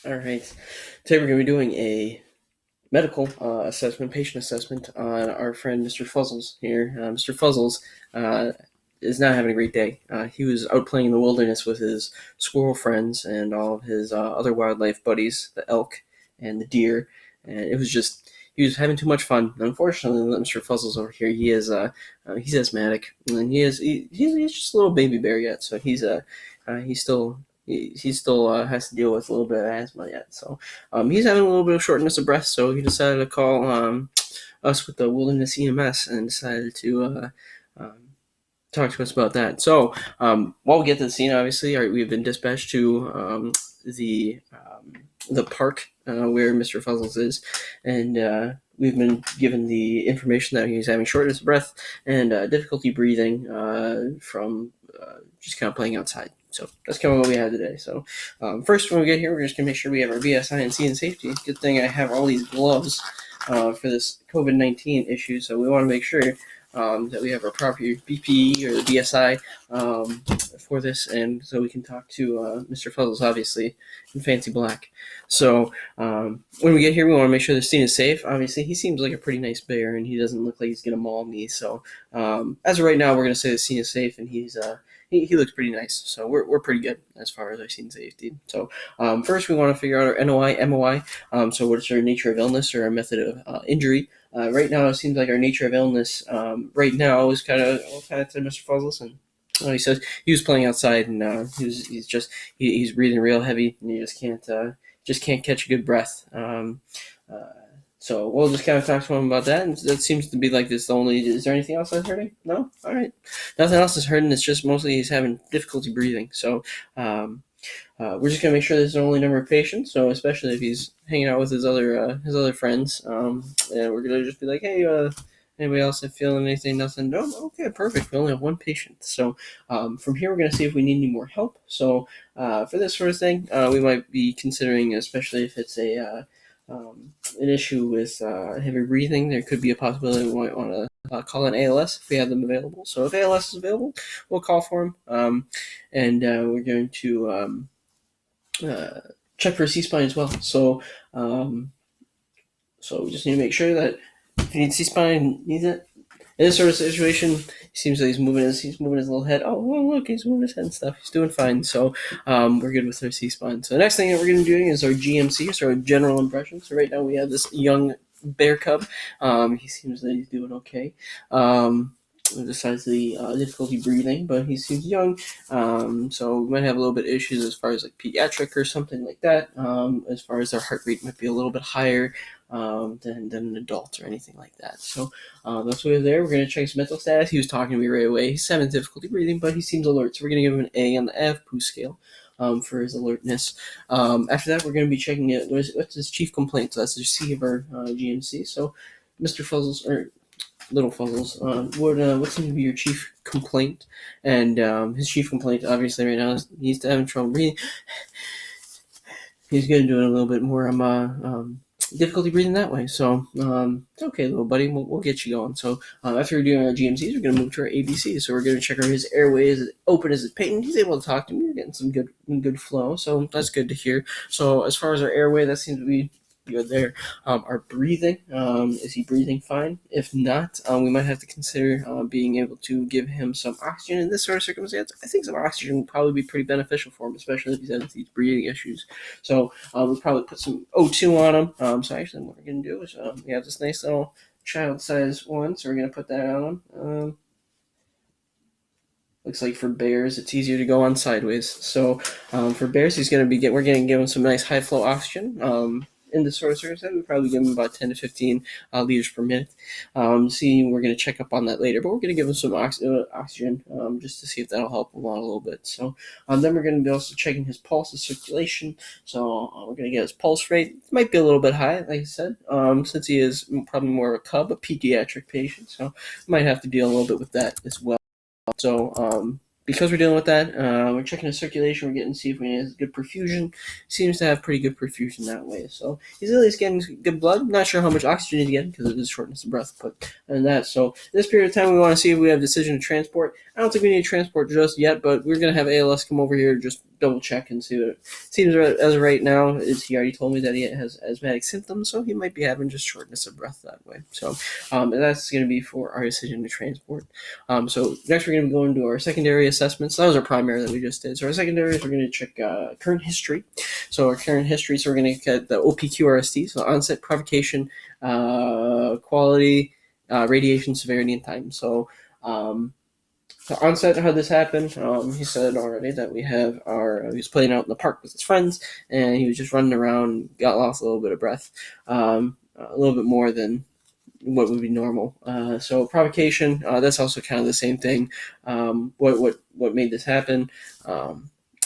All right. Today we're going to be doing a medical assessment, patient assessment on our friend Mr. Fuzzles here. Mr. Fuzzles uh, is not having a great day. He was out playing in the wilderness with his squirrel friends and all of his other wildlife buddies, the elk and the deer, and it was just he was having too much fun. Unfortunately, Mr. Fuzzles over here, he's asthmatic, and he's just a little baby bear yet, so he's still he still has to deal with a little bit of asthma yet. So he's having a little bit of shortness of breath, so he decided to call us with the Wilderness EMS and decided to talk to us about that. So while we get to the scene, obviously, we've been dispatched to the park where Mr. Fuzzles is, and we've been given the information that he's having shortness of breath and difficulty breathing from just kind of playing outside. So that's kind of what we had today. So first, when we get here, we're just going to make sure we have our BSI and C and safety. Good thing I have all these gloves for this COVID-19 issue, so we want to make sure that we have our proper BPE or the BSI for this, and so we can talk to Mr. Fuzzles, obviously, in fancy black. So when we get here, we want to make sure the scene is safe. Obviously, he seems like a pretty nice bear, and he doesn't look like he's going to maul me. So as of right now, we're going to say the scene is safe, and he looks pretty nice. So we're pretty good as far as our scene safety. So first, we want to figure out our NOI, MOI. So what's our nature of illness or our method of injury? Right now, it seems like our nature of illness right now is kind of to Mr. Fuzzles, and he says he was playing outside and he's breathing real heavy and he just can't catch a good breath. So we'll just kind of talk to him about that, and that seems to be like this. Is there anything else that's hurting? No, all right, nothing else is hurting. It's just mostly he's having difficulty breathing. So. We're just gonna make sure there's an only number of patients. So especially if he's hanging out with his other friends, and we're gonna just be like, hey, anybody else feeling anything? Nothing? No. Okay, perfect. We only have one patient. So from here, we're gonna see if we need any more help. So for this sort of thing, we might be considering, especially if it's an issue with heavy breathing, there could be a possibility we might want to call an ALS if we have them available. So if ALS is available, we'll call for them, and we're going to check for a C-spine as well. So so we just need to make sure that if you need C-spine, needs it. In this sort of situation, he seems like he's moving his little head. Oh, well, look, he's moving his head and stuff. He's doing fine. So we're good with our C-spine. So the next thing that we're going to be doing is our GMC, so our general impression. So right now we have this young bear cub. He seems that he's doing okay. Besides the difficulty breathing, but he seems young, so we might have a little bit of issues as far as like pediatric or something like that. As far as their heart rate might be a little bit higher than an adult or anything like that. So that's what we're there. We're going to check his mental status. He was talking to me right away. He's having difficulty breathing, but he seems alert. So we're going to give him an A on the AVPU scale for his alertness. After that, we're going to be checking it. What's his chief complaint? So that's the C of our GMC. So Mr. Fuzzles, or Little Fuzzles, what seems to be your chief complaint? And his chief complaint, obviously, right now is he's having trouble breathing. He's going to do it a little bit more difficulty breathing that way. So it's okay, little buddy. We'll get you going. So after we're doing our GMCs, we're going to move to our ABCs. So we're going to check out his airway. Is it open? Is it patent? He's able to talk to me. We're getting some good flow. So that's good to hear. So as far as our airway, that seems to be good there. Our breathing, is he breathing fine? If not, we might have to consider being able to give him some oxygen in this sort of circumstance. I think some oxygen would probably be pretty beneficial for him, especially if he's having these breathing issues. So we'll probably put some O2 on him. So actually what we're going to do is we have this nice little child-sized one, so we're going to put that on him. Looks like for bears, it's easier to go on sideways. So for bears, we're going to give him some nice high flow oxygen. In this sort of circumstance, we probably give him about 10 to 15 liters per minute. We're going to check up on that later, but we're going to give him some oxygen just to see if that'll help him out a little bit. So then we're going to be also checking his pulse, his circulation. So we're going to get his pulse rate. It might be a little bit high, like I said, since he is probably more of a cub, a pediatric patient. So might have to deal a little bit with that as well. So because we're dealing with that, we're checking his circulation. We're getting to see if he has good perfusion. Seems to have pretty good perfusion that way. So he's at least getting good blood. Not sure how much oxygen he's getting because of his shortness of breath, but and that. So this period of time, we want to see if we have decision to transport. I don't think we need to transport just yet, but we're gonna have ALS come over here just double check and see what it seems. As of right now, is he already told me that he has asthmatic symptoms, so he might be having just shortness of breath that way. So that's going to be for our decision to transport. So next we're going to be going to our secondary assessments. That was our primary that we just did. So our secondaries, we're going to check current history. So our current history, so we're going to get the OPQRST, so onset, provocation, quality, radiation, severity, and time. So the onset, how this happened, he said already that we have he was playing out in the park with his friends, and he was just running around, got lost a little bit of breath, a little bit more than what would be normal. So provocation, that's also kind of the same thing. What made this happen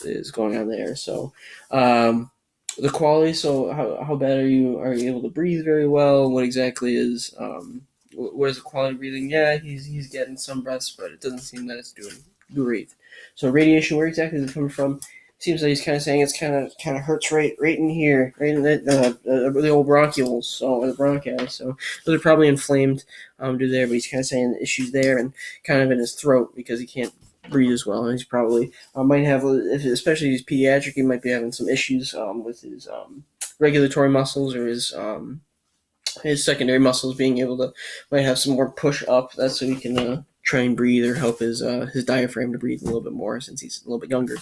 is going on there. So the quality. So how bad are you able to breathe very well? What exactly is what is the quality of breathing? Yeah, he's getting some breaths, but it doesn't seem that it's doing great. So radiation, where exactly is it coming from? Seems like he's kind of saying it's kind of hurts right in here, right in the old bronchioles, so the bronchi. So those are probably inflamed due there, but he's kind of saying the issues there and kind of in his throat because he can't breathe as well, and he's probably might have, especially if he's pediatric, he might be having some issues with his regulatory muscles or his secondary muscles being able to might have some more push up. That's so he can try and breathe or help his diaphragm to breathe a little bit more since he's a little bit younger.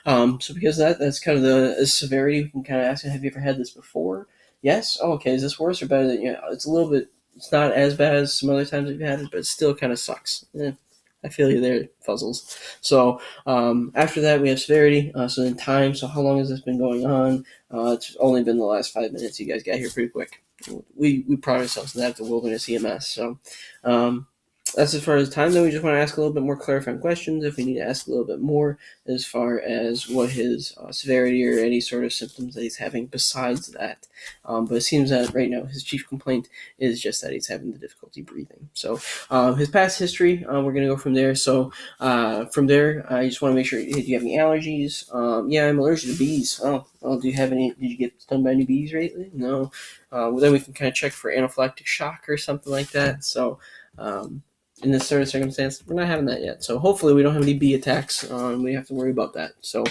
So because that's kind of the severity. We can kind of ask him, have you ever had this before? Yes. Oh, okay. Is this worse or better? It's a little bit. It's not as bad as some other times we've had it, but it still kind of sucks. I feel you there, Fuzzles. So after that, we have severity. So then time. So how long has this been going on? It's only been the last 5 minutes. You guys got here pretty quick. We pride ourselves on that at the Wilderness EMS. So that's as far as time. Then we just want to ask a little bit more clarifying questions if we need to ask a little bit more as far as what his severity or any sort of symptoms that he's having besides that. But it seems that right now his chief complaint is just that he's having the difficulty breathing. So his past history, we're going to go from there. So from there, I just want to make sure, do you have any allergies? Yeah, I'm allergic to bees. Oh, do you have any? Did you get stung by any bees lately? No. Then we can kind of check for anaphylactic shock or something like that. So in this sort of circumstance, we're not having that yet. So hopefully we don't have any bee attacks. We have to worry about that. So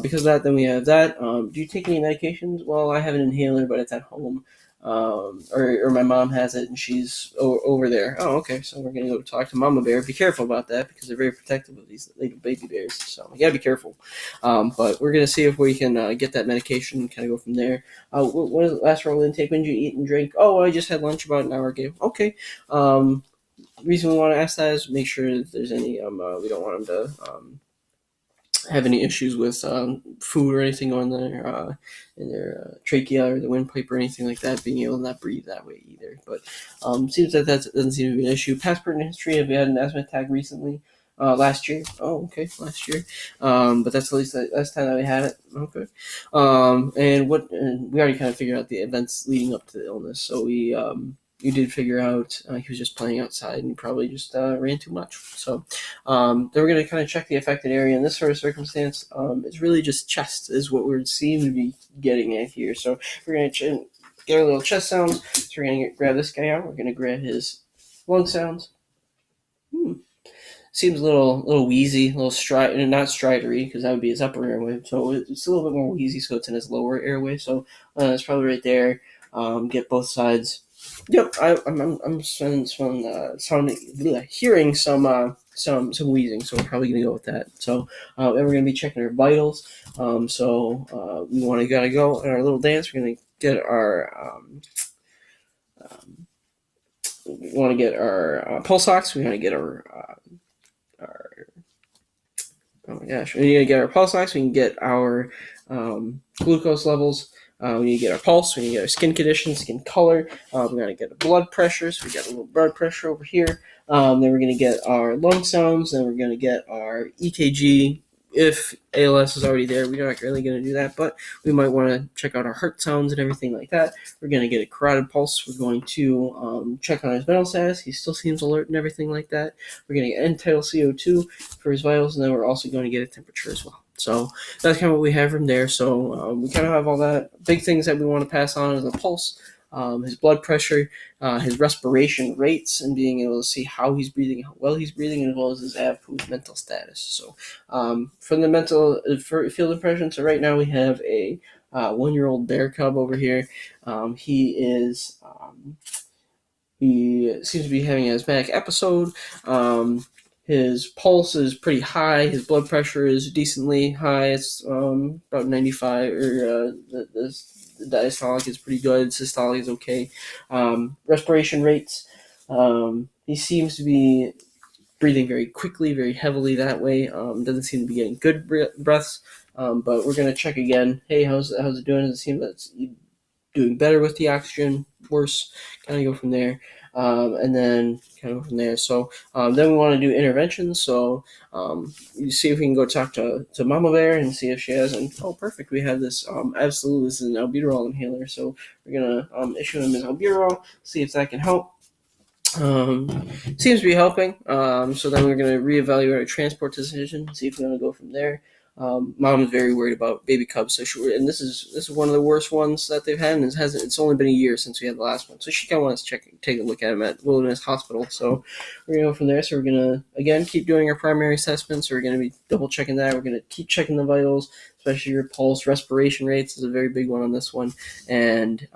because of that, then we have that. Do you take any medications? Well, I have an inhaler, but it's at home. Or my mom has it and she's over there. Oh, okay. So we're going to go talk to Mama Bear. Be careful about that because they're very protective of these little baby bears. So you got to be careful. But we're going to see if we can get that medication and kind of go from there. What is the last roll intake? When did you eat and drink? Oh, I just had lunch about an hour ago. Okay. Reason we want to ask that is make sure that there's any, we don't want them to have any issues with food or anything on their in their trachea or the windpipe or anything like that, being able to not breathe that way either. But seems that doesn't seem to be an issue. Past pertinent history, have you had an asthma attack recently? Last year. Oh, okay, last year. But that's at least the last time that we had it. Okay. And we already kind of figured out the events leading up to the illness. So we did figure out he was just playing outside and probably just ran too much. So then we're going to kind of check the affected area. In this sort of circumstance, it's really just chest is what we seem to be getting at here. So we're going to get our little chest sounds. So we're going to grab this guy out. We're going to grab his lung sounds. Seems a little wheezy, a little not stridery because that would be his upper airway. So it's a little bit more wheezy, so it's in his lower airway. So it's probably right there. Get both sides. Yep, I'm hearing some wheezing, so we're probably gonna go with that. So and we're gonna be checking our vitals. So we gotta go in our little dance. We're gonna get our we want to get our pulse ox. We want to get our oh my gosh, we need to get our pulse ox. We can get our glucose levels. We need to get our pulse. We need to get our skin condition, skin color. We're going to get a blood pressure. So we got a little blood pressure over here. Then we're going to get our lung sounds. Then we're going to get our EKG if ALS is already there, we're not really going to do that, but we might want to check out our heart sounds and everything like that. We're going to get a carotid pulse. We're going to check on his vital status. He still seems alert and everything like that. We're going to get end-tidal CO2 for his vitals, and then we're also going to get a temperature as well. So that's kind of what we have from there. So we kind of have all that. Big things that we want to pass on is the pulse, his blood pressure, his respiration rates, and being able to see how he's breathing, how well he's breathing, as well as his AVPU mental status. So from the mental field impression, so right now we have a 1-year-old bear cub over here. He seems to be having an asthmatic episode. His pulse is pretty high. His blood pressure is decently high. It's about 95, or the diastolic is pretty good. Systolic is okay. Respiration rates. He seems to be breathing very quickly, very heavily that way. Doesn't seem to be getting good breaths. But we're gonna check again. Hey, how's it doing? Does it seem that it's doing better with the oxygen? Worse? Kind of go from there. And then kind of from there. So then we want to do interventions. So you see if we can go talk to Mama Bear and see if she has. And oh, perfect! We have this. Absolutely, this is an albuterol inhaler. So we're gonna issue him an albuterol. See if that can help. Seems to be helping. So then we're going to reevaluate our transport decision, see if we're going to go from there. Mom is very worried about baby cubs, so and this is one of the worst ones that they've had, and it's only been a year since we had the last one, so she kind of wants to take a look at him at Wilderness Hospital. So we're gonna go from there. So we're gonna again keep doing our primary assessments. So we're gonna be double checking that. We're gonna keep checking the vitals, especially your pulse, respiration rates is a very big one on this one, and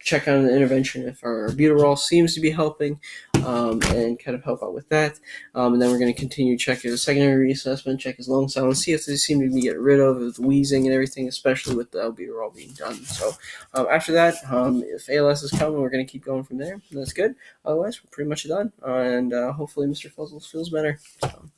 check on the intervention if our albuterol seems to be helping, and kind of help out with that. And then we're going to continue to check his secondary reassessment, check his lung sounds, see if they seem to be getting rid of wheezing and everything, especially with the albuterol being done. So after that, if ALS is coming, we're going to keep going from there. That's good. Otherwise, we're pretty much done, and hopefully Mr. Fuzzles feels better. So.